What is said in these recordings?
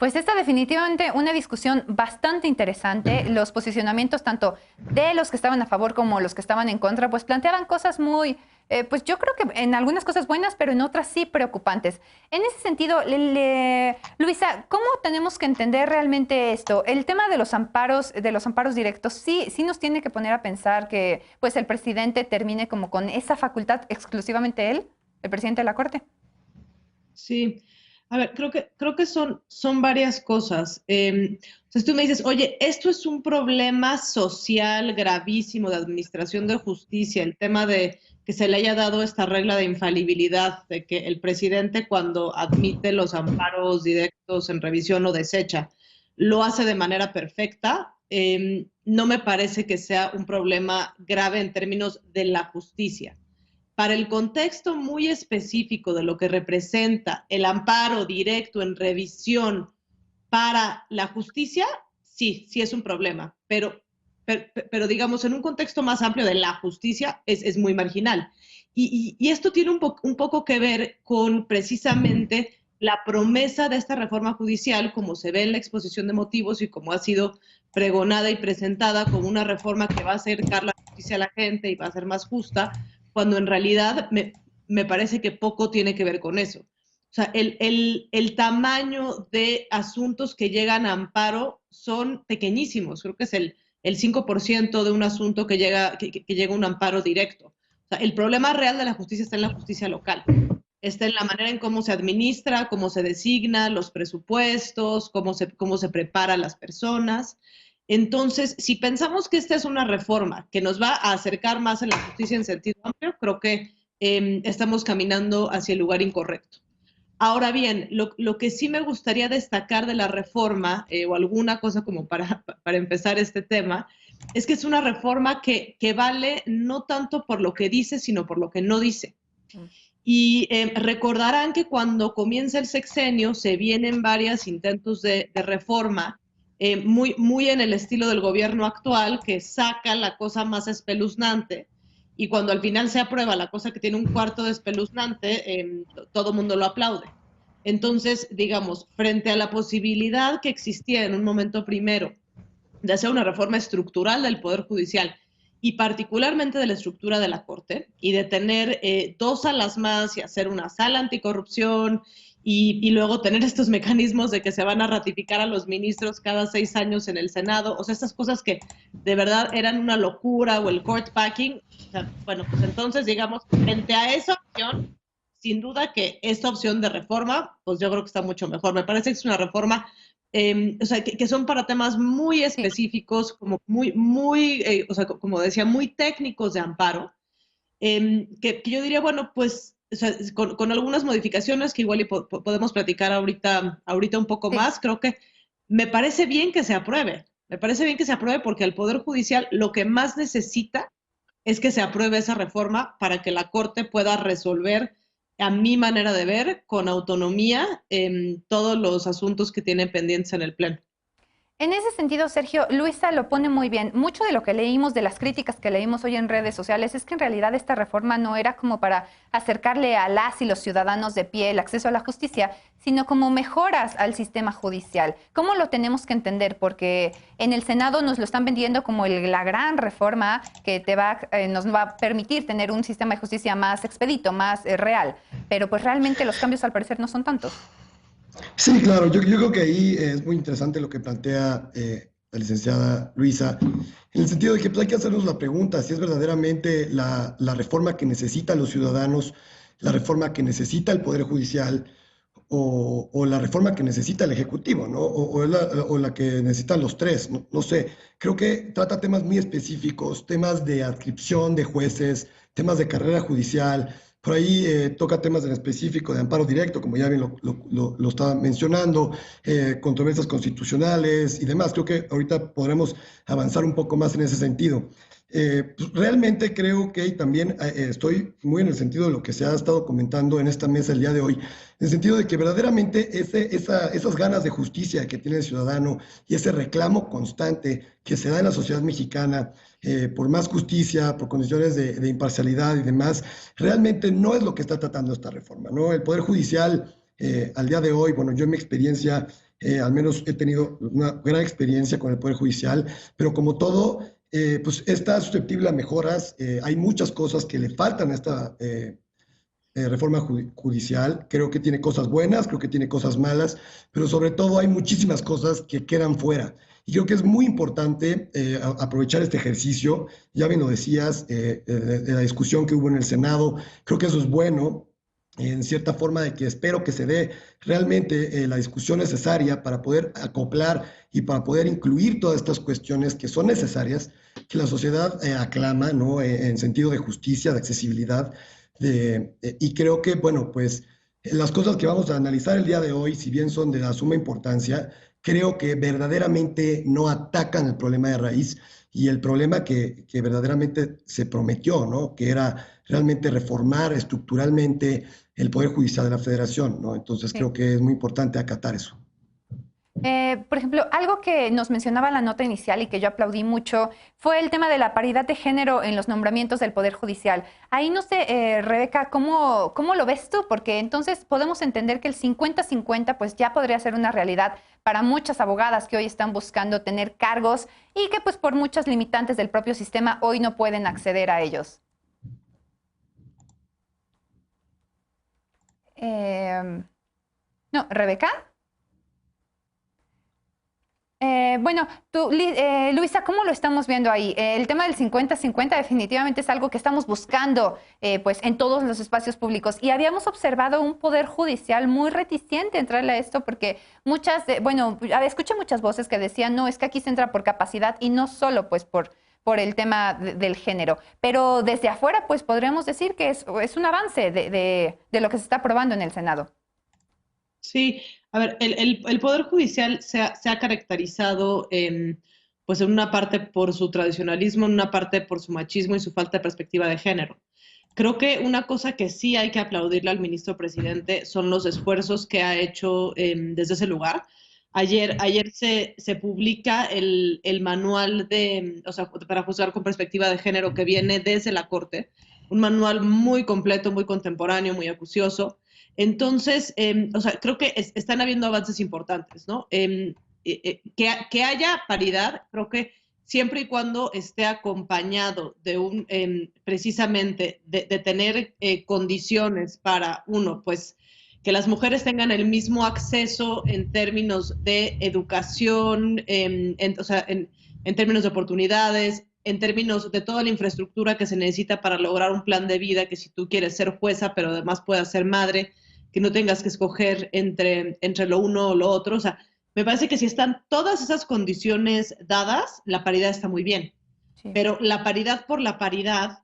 Pues esta definitivamente una discusión bastante interesante. Los posicionamientos tanto de los que estaban a favor como los que estaban en contra, pues planteaban cosas muy, pues yo creo que en algunas cosas buenas, pero en otras sí preocupantes. En ese sentido, Luisa, ¿cómo tenemos que entender realmente esto? El tema de los amparos directos, sí nos tiene que poner a pensar que pues el presidente termine como con esa facultad exclusivamente él, el presidente de la Corte. Sí, a ver, creo que son varias cosas. O sea, si tú me dices, oye, esto es un problema social gravísimo de administración de justicia, el tema de que se le haya dado esta regla de infalibilidad, de que el presidente cuando admite los amparos directos en revisión o desecha, lo hace de manera perfecta. No me parece que sea un problema grave en términos de la justicia. Para el contexto muy específico de lo que representa el amparo directo en revisión para la justicia, sí es un problema, pero digamos, en un contexto más amplio de la justicia es muy marginal. Y esto tiene un poco que ver con precisamente la promesa de esta reforma judicial, como se ve en la exposición de motivos y como ha sido pregonada y presentada como una reforma que va a acercar la justicia a la gente y va a ser más justa, cuando en realidad me parece que poco tiene que ver con eso. O sea, el tamaño de asuntos que llegan a amparo son pequeñísimos. Creo que es el 5% de un asunto que llega a un amparo directo. O sea, el problema real de la justicia está en la justicia local. Está en la manera en cómo se administra, cómo se designa, los presupuestos, cómo se prepara a las personas. Entonces, si pensamos que esta es una reforma que nos va a acercar más a la justicia en sentido amplio, creo que estamos caminando hacia el lugar incorrecto. Ahora bien, lo que sí me gustaría destacar de la reforma, o alguna cosa como para empezar este tema, es que es una reforma que vale no tanto por lo que dice, sino por lo que no dice. Y recordarán que cuando comienza el sexenio se vienen varios intentos de reforma, muy en el estilo del gobierno actual, que saca la cosa más espeluznante, y cuando al final se aprueba la cosa que tiene un cuarto de espeluznante, todo el mundo lo aplaude. Entonces, digamos, frente a la posibilidad que existía en un momento primero de hacer una reforma estructural del Poder Judicial y particularmente de la estructura de la Corte y de tener dos salas más y hacer una sala anticorrupción y luego tener estos mecanismos de que se van a ratificar a los ministros cada 6 años en el Senado, o sea, estas cosas que de verdad eran una locura, o el court packing, o sea, bueno, pues entonces, digamos, frente a esa opción, sin duda que esta opción de reforma, pues yo creo que está mucho mejor. Me parece que es una reforma o sea, que son para temas muy Sí. específicos, como muy, o sea, como decía, muy técnicos de amparo, que yo diría, bueno, pues, o sea, con algunas modificaciones que igual y podemos platicar ahorita un poco Sí. más, creo que me parece bien que se apruebe. Me parece bien que se apruebe porque el Poder Judicial lo que más necesita es que se apruebe esa reforma para que la Corte pueda resolver, a mi manera de ver, con autonomía todos los asuntos que tiene pendientes en el Pleno. En ese sentido, Sergio, Luisa lo pone muy bien. Mucho de lo que leímos, de las críticas que leímos hoy en redes sociales, es que en realidad esta reforma no era como para acercarle a las y los ciudadanos de pie el acceso a la justicia, sino como mejoras al sistema judicial. ¿Cómo lo tenemos que entender? Porque en el Senado nos lo están vendiendo como la gran reforma que nos va a permitir tener un sistema de justicia más expedito, más real. Pero pues realmente los cambios al parecer no son tantos. Sí, claro, yo creo que ahí es muy interesante lo que plantea la licenciada Luisa, en el sentido de que pues, hay que hacernos la pregunta si es verdaderamente la reforma que necesitan los ciudadanos, la reforma que necesita el Poder Judicial o la reforma que necesita el Ejecutivo, ¿no? O la que necesitan los tres, ¿no? No sé, creo que trata temas muy específicos, temas de adscripción de jueces, temas de carrera judicial. Por ahí toca temas en específico de amparo directo, como ya bien lo estaba mencionando, controversias constitucionales y demás. Creo que ahorita podremos avanzar un poco más en ese sentido. Pues realmente creo que también estoy muy en el sentido de lo que se ha estado comentando en esta mesa el día de hoy, en el sentido de que verdaderamente esas ganas de justicia que tiene el ciudadano y ese reclamo constante que se da en la sociedad mexicana por más justicia, por condiciones de imparcialidad y demás, realmente no es lo que está tratando esta reforma, ¿no? El Poder Judicial al día de hoy, bueno, yo en mi experiencia al menos he tenido una gran experiencia con el Poder Judicial, pero como todo, pues está susceptible a mejoras. Hay muchas cosas que le faltan a esta reforma judicial. Creo que tiene cosas buenas, creo que tiene cosas malas, pero sobre todo hay muchísimas cosas que quedan fuera. Y creo que es muy importante aprovechar este ejercicio. Ya bien lo decías, de la discusión que hubo en el Senado. Creo que eso es bueno, en cierta forma, de que espero que se dé realmente la discusión necesaria para poder acoplar y para poder incluir todas estas cuestiones que son necesarias, que la sociedad aclama, ¿no? En sentido de justicia, de accesibilidad. Y creo que, bueno, pues las cosas que vamos a analizar el día de hoy, si bien son de la suma importancia, creo que verdaderamente no atacan el problema de raíz y el problema que verdaderamente se prometió, ¿no? Que era realmente reformar estructuralmente el Poder Judicial de la Federación, ¿no? Entonces creo que es muy importante acatar eso. Por ejemplo, algo que nos mencionaba la nota inicial y que yo aplaudí mucho fue el tema de la paridad de género en los nombramientos del Poder Judicial. Ahí no sé, Rebeca, ¿cómo lo ves tú? Porque entonces podemos entender que el 50-50 pues ya podría ser una realidad para muchas abogadas que hoy están buscando tener cargos y que pues por muchas limitantes del propio sistema hoy no pueden acceder a ellos. No, Rebeca. Bueno, tú, Luisa, ¿cómo lo estamos viendo ahí? El tema del 50-50 definitivamente es algo que estamos buscando pues, en todos los espacios públicos y habíamos observado un poder judicial muy reticente a entrarle a esto porque escuché muchas voces que decían, no, es que aquí se entra por capacidad y no solo pues por el tema del género, pero desde afuera pues podríamos decir que es un avance de lo que se está aprobando en el Senado. Sí, a ver, el Poder Judicial se ha caracterizado pues en una parte por su tradicionalismo, en una parte por su machismo y su falta de perspectiva de género. Creo que una cosa que sí hay que aplaudirle al ministro presidente son los esfuerzos que ha hecho desde ese lugar. Ayer se publica el manual o sea, para juzgar con perspectiva de género que viene desde la Corte, un manual muy completo, muy contemporáneo, muy acucioso. Entonces, o sea, creo que están habiendo avances importantes, ¿no? Que haya paridad, creo que siempre y cuando esté acompañado de precisamente de tener condiciones para, uno, pues, que las mujeres tengan el mismo acceso en términos de educación, o sea, en términos de oportunidades, en términos de toda la infraestructura que se necesita para lograr un plan de vida, que si tú quieres ser jueza, pero además puedas ser madre, que no tengas que escoger entre lo uno o lo otro. O sea, me parece que si están todas esas condiciones dadas, la paridad está muy bien. Sí. Pero la paridad por la paridad,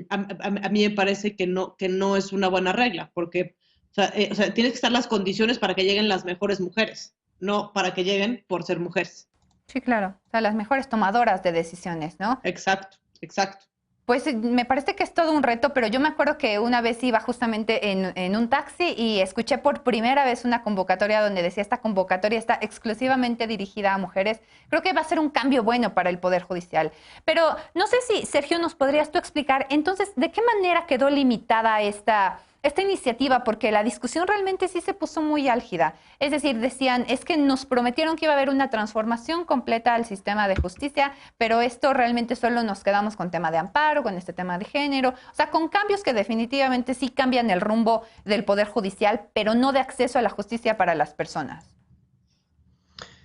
a mí me parece que no es una buena regla, porque o sea, tienes que estar las condiciones para que lleguen las mejores mujeres, no para que lleguen por ser mujeres. Sí, claro. O sea, las mejores tomadoras de decisiones, ¿no? Exacto, exacto. Pues me parece que es todo un reto, pero yo me acuerdo que una vez iba justamente en un taxi y escuché por primera vez una convocatoria donde decía esta convocatoria está exclusivamente dirigida a mujeres. Creo que va a ser un cambio bueno para el Poder Judicial. Pero no sé si, Sergio, nos podrías tú explicar entonces de qué manera quedó limitada esta iniciativa, porque la discusión realmente sí se puso muy álgida. Es decir, decían, es que nos prometieron que iba a haber una transformación completa al sistema de justicia, pero esto realmente solo nos quedamos con tema de amparo, con este tema de género, o sea, con cambios que definitivamente sí cambian el rumbo del Poder Judicial, pero no de acceso a la justicia para las personas.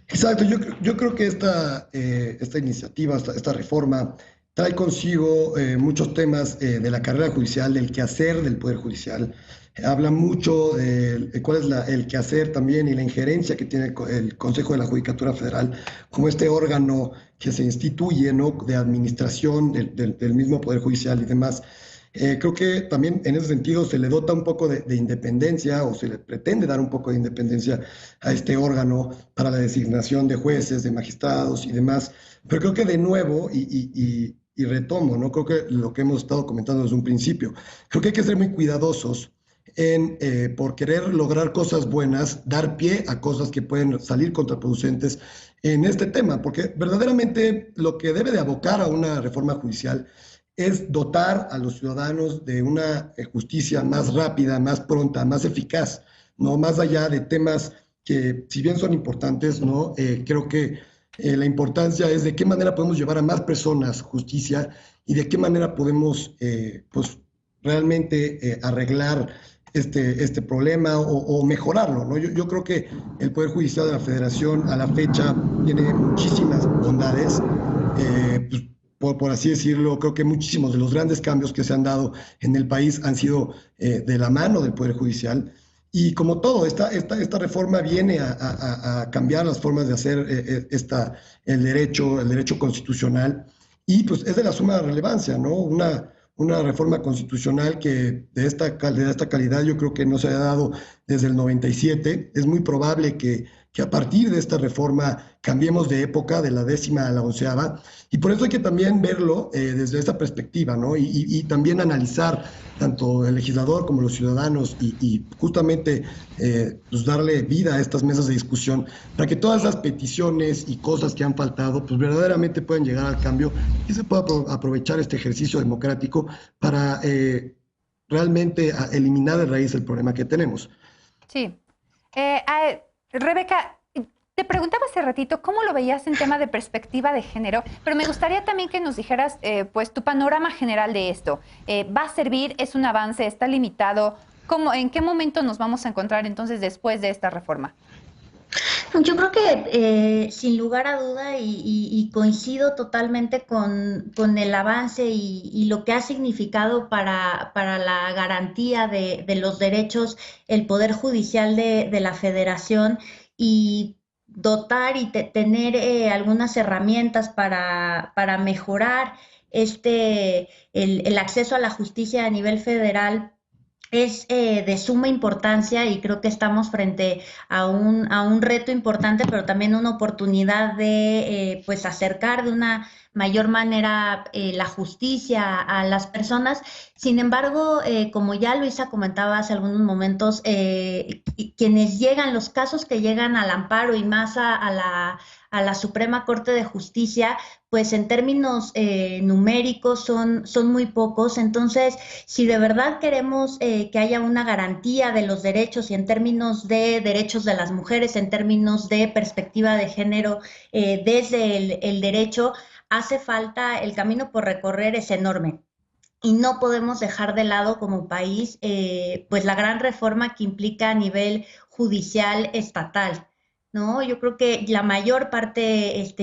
Exacto, yo creo que esta iniciativa, esta reforma, trae consigo muchos temas de la carrera judicial, del quehacer del Poder Judicial. Habla mucho de cuál es el quehacer también y la injerencia que tiene el Consejo de la Judicatura Federal como este órgano que se instituye, ¿no?, de administración del mismo Poder Judicial y demás. Creo que también en ese sentido se le dota un poco de independencia o se le pretende dar un poco de independencia a este órgano para la designación de jueces, de magistrados y demás. Pero creo que de nuevo, y retomo, ¿no?, creo que lo que hemos estado comentando desde un principio, creo que hay que ser muy cuidadosos por querer lograr cosas buenas, dar pie a cosas que pueden salir contraproducentes en este tema, porque verdaderamente lo que debe de abocar a una reforma judicial es dotar a los ciudadanos de una justicia más rápida, más pronta, más eficaz, no más allá de temas que si bien son importantes, ¿no? Creo que la importancia es de qué manera podemos llevar a más personas justicia y de qué manera podemos pues, realmente arreglar este problema o mejorarlo, ¿no? Yo creo que el Poder Judicial de la Federación a la fecha tiene muchísimas bondades, pues, por así decirlo. Creo que muchísimos de los grandes cambios que se han dado en el país han sido de la mano del Poder Judicial. Y como todo, esta reforma viene a cambiar las formas de hacer el derecho constitucional, y pues es de la suma relevancia, ¿no? Una reforma constitucional que de esta calidad yo creo que no se ha dado desde el 97. Es muy probable que a partir de esta reforma cambiemos de época, de la 10ª a la 11ª, y por eso hay que también verlo desde esta perspectiva, ¿no? Y también analizar tanto el legislador como los ciudadanos y justamente pues darle vida a estas mesas de discusión para que todas las peticiones y cosas que han faltado pues verdaderamente puedan llegar al cambio y se pueda aprovechar este ejercicio democrático para realmente eliminar de raíz el problema que tenemos. Sí. Rebeca, te preguntaba hace ratito cómo lo veías en tema de perspectiva de género, pero me gustaría también que nos dijeras pues tu panorama general de esto. ¿Va a servir? ¿Es un avance? ¿Está limitado? ¿En qué momento nos vamos a encontrar entonces después de esta reforma? Yo creo que sin lugar a duda y coincido totalmente con el avance y lo que ha significado para la garantía de los derechos el Poder Judicial de la Federación, y dotar y tener algunas herramientas para mejorar el acceso a la justicia a nivel federal. Es de suma importancia, y creo que estamos frente a un reto importante, pero también una oportunidad de pues acercar de una mayor manera la justicia a las personas. Sin embargo, como ya Luisa comentaba hace algunos momentos, quienes llegan, los casos que llegan al amparo y más a la Suprema Corte de Justicia, pues en términos numéricos son muy pocos. Entonces, si de verdad queremos que haya una garantía de los derechos, y en términos de derechos de las mujeres, en términos de perspectiva de género, desde el derecho, hace falta, el camino por recorrer es enorme. Y no podemos dejar de lado como país pues la gran reforma que implica a nivel judicial estatal, ¿no? Yo creo que la mayor parte,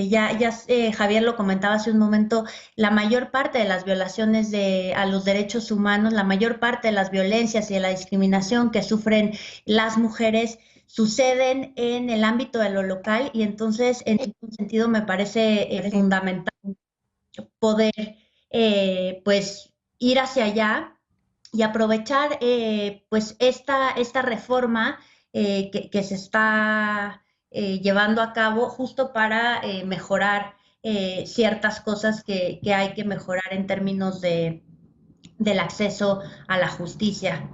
Javier lo comentaba hace un momento, la mayor parte de las violaciones a los derechos humanos, la mayor parte de las violencias y de la discriminación que sufren las mujeres suceden en el ámbito de lo local, y entonces en ese sentido me parece fundamental poder pues ir hacia allá y aprovechar pues esta reforma que se está llevando a cabo justo para mejorar ciertas cosas que hay que mejorar en términos del acceso a la justicia.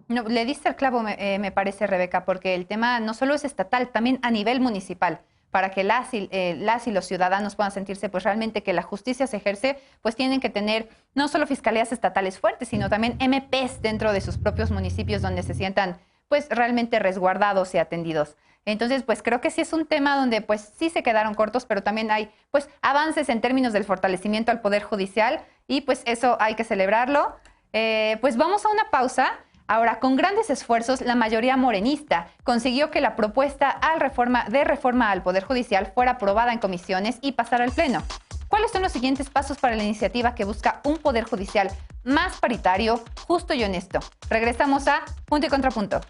No, le diste el clavo, me parece, Rebeca, porque el tema no solo es estatal, también a nivel municipal, para que las y los ciudadanos puedan sentirse pues realmente que la justicia se ejerce, pues tienen que tener no solo fiscalías estatales fuertes, sino también MPs dentro de sus propios municipios donde se sientan pues realmente resguardados y atendidos. Entonces, pues creo que sí es un tema donde pues sí se quedaron cortos, pero también hay pues avances en términos del fortalecimiento al Poder Judicial, y pues eso hay que celebrarlo. Pues vamos a una pausa. Ahora, con grandes esfuerzos, la mayoría morenista consiguió que la propuesta de reforma al Poder Judicial fuera aprobada en comisiones y pasara al Pleno. ¿Cuáles son los siguientes pasos para la iniciativa que busca un Poder Judicial más paritario, justo y honesto? Regresamos a Punto y Contrapunto.